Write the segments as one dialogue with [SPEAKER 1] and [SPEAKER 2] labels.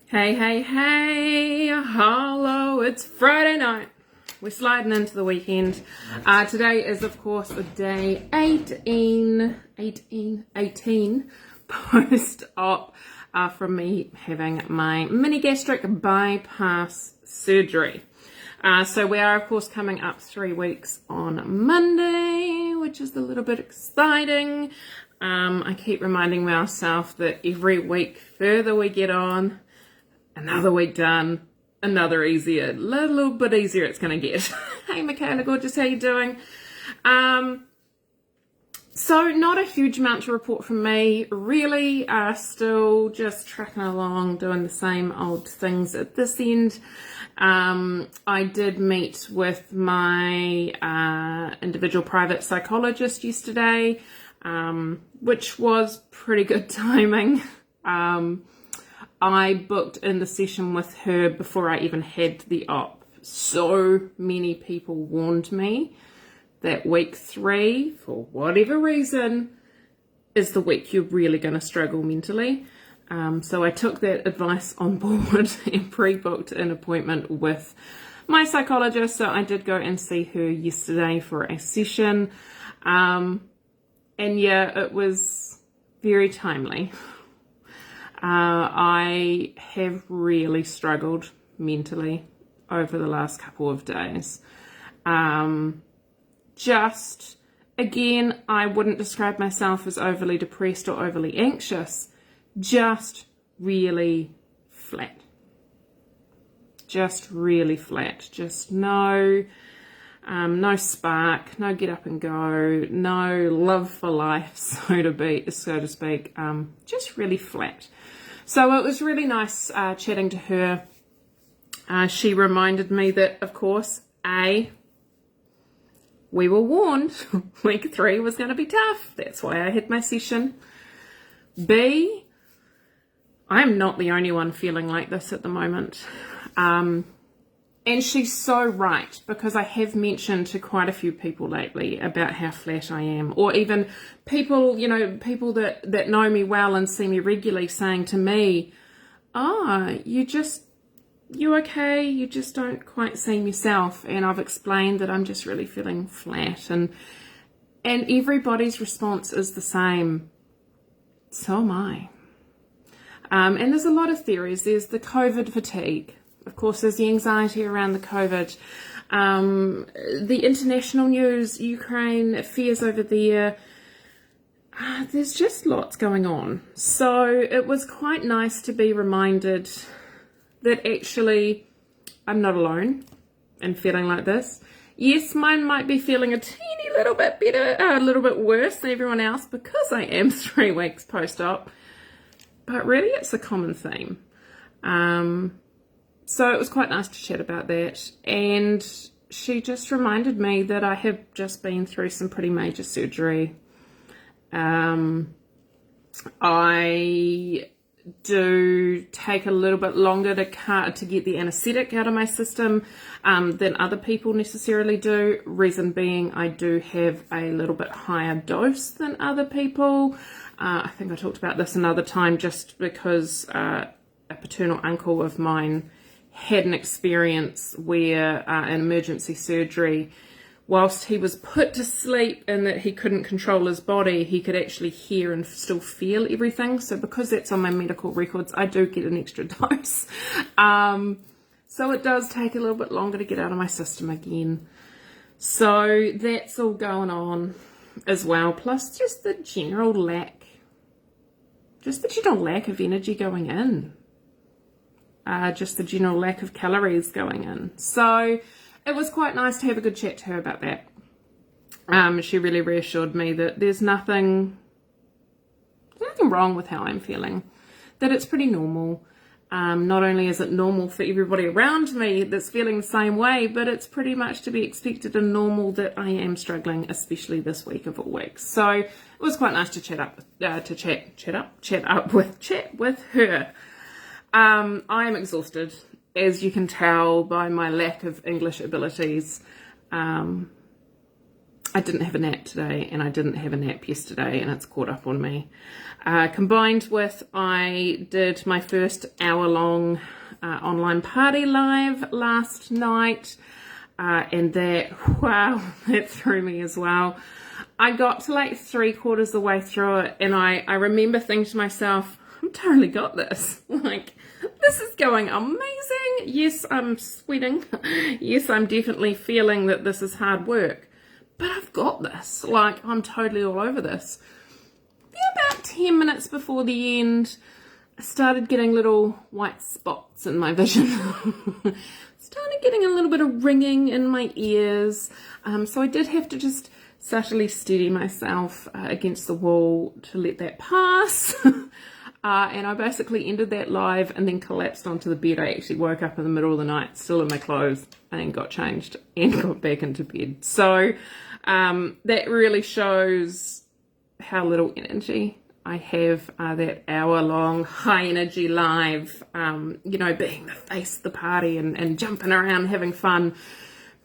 [SPEAKER 1] Hey, hey, hey, hello, it's Friday night. We're sliding into the weekend. Today is, of course, day 18 post-op from me having my mini gastric bypass surgery. So we are, of course, coming up 3 weeks on Monday, which is a little bit exciting. I keep reminding myself that every week further we get on, another week done, another easier, little bit easier it's going to get. Hey, Michaela, gorgeous, how you doing? So not a huge amount to report from me, really. Still just tracking along, doing the same old things at this end. I did meet with my individual private psychologist yesterday, which was pretty good timing. I booked in the session with her before I even had the op. So many people warned me that week 3, for whatever reason, is the week you're really going to struggle mentally. So I took that advice on board and pre-booked an appointment with my psychologist. So I did go and see her yesterday for a session. And yeah, it was very timely. I have really struggled mentally over the last couple of days. Just, again, I wouldn't describe myself as overly depressed or overly anxious, just really flat. Just really flat. Just no spark, no get up and go, no love for life, so to speak. Just really flat. So it was really nice chatting to her. She reminded me that, of course, we were warned week 3 was going to be tough. That's why I had my session. B, I'm not the only one feeling like this at the moment. And she's so right, because I have mentioned to quite a few people lately about how flat I am, or even people that know me well and see me regularly saying to me, you okay? You just don't quite seem yourself. And I've explained that I'm just really feeling flat, and everybody's response is the same. So am I. And there's a lot of theories. There's the COVID fatigue. Of course, there's the anxiety around the COVID, the international news, Ukraine, fears over there. There's just lots going on. So it was quite nice to be reminded that actually I'm not alone in feeling like this. Yes, mine might be feeling a teeny little bit better, a little bit worse than everyone else because I am 3 weeks post-op. But really, it's a common theme. So it was quite nice to chat about that, and she just reminded me that I have just been through some pretty major surgery. I do take a little bit longer to get the anesthetic out of my system than other people necessarily do. Reason being, I do have a little bit higher dose than other people. I think I talked about this another time, just because a paternal uncle of mine had an experience where an emergency surgery, whilst he was put to sleep and that he couldn't control his body, he could actually hear and still feel everything. So because that's on my medical records, I do get an extra dose. So it does take a little bit longer to get out of my system again. So that's all going on as well. Plus just the general lack of energy going in. Just the general lack of calories going in. So it was quite nice to have a good chat to her about that. She really reassured me that there's nothing wrong with how I'm feeling, that it's pretty normal. Not only is it normal for everybody around me that's feeling the same way, but it's pretty much to be expected and normal that I am struggling, especially this week of all weeks. So it was quite nice to chat with her. I am exhausted, as you can tell by my lack of English abilities. I didn't have a nap today and I didn't have a nap yesterday, and it's caught up on me. Combined with, I did my first hour-long online party live last night, and that, wow, that threw me as well. I got to like 3/4 of the way through it, and I remember thinking to myself, I've totally got this. Like, this is going amazing. Yes, I'm sweating. Yes, I'm definitely feeling that this is hard work, but I've got this. Like, I'm totally all over this. Then about 10 minutes before the end, I started getting little white spots in my vision. Started getting a little bit of ringing in my ears. So I did have to just subtly steady myself against the wall to let that pass. And I basically ended that live and then collapsed onto the bed. I actually woke up in the middle of the night, still in my clothes, and got changed and got back into bed. So that really shows how little energy I have. That hour-long high-energy live, you know, being the face of the party and jumping around, having fun,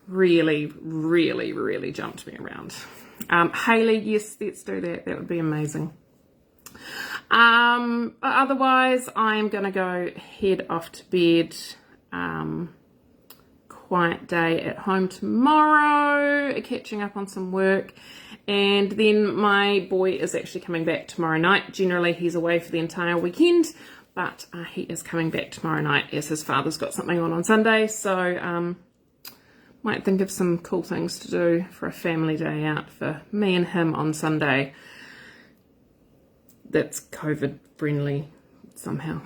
[SPEAKER 1] really, really, really jumped me around. Hayley, yes, let's do that. That would be amazing. Otherwise, I'm going to go head off to bed. Quiet day at home tomorrow, catching up on some work. And then my boy is actually coming back tomorrow night. Generally, he's away for the entire weekend, but he is coming back tomorrow night as his father's got something on Sunday. So, might think of some cool things to do for a family day out for me and him on Sunday. That's COVID friendly somehow.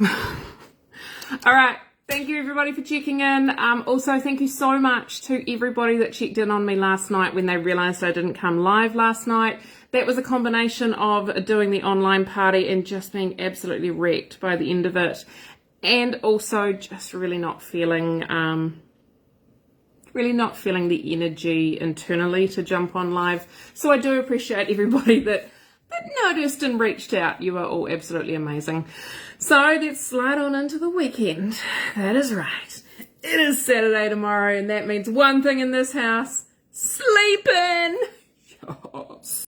[SPEAKER 1] All right. Thank you everybody for checking in. Also, thank you so much to everybody that checked in on me last night when they realized I didn't come live last night. That was a combination of doing the online party and just being absolutely wrecked by the end of it. And also just really not feeling the energy internally to jump on live. So I do appreciate everybody that noticed and reached out. You are all absolutely amazing. So let's slide on into the weekend. That is right. It is Saturday tomorrow, and that means one thing in this house: sleeping. Yes.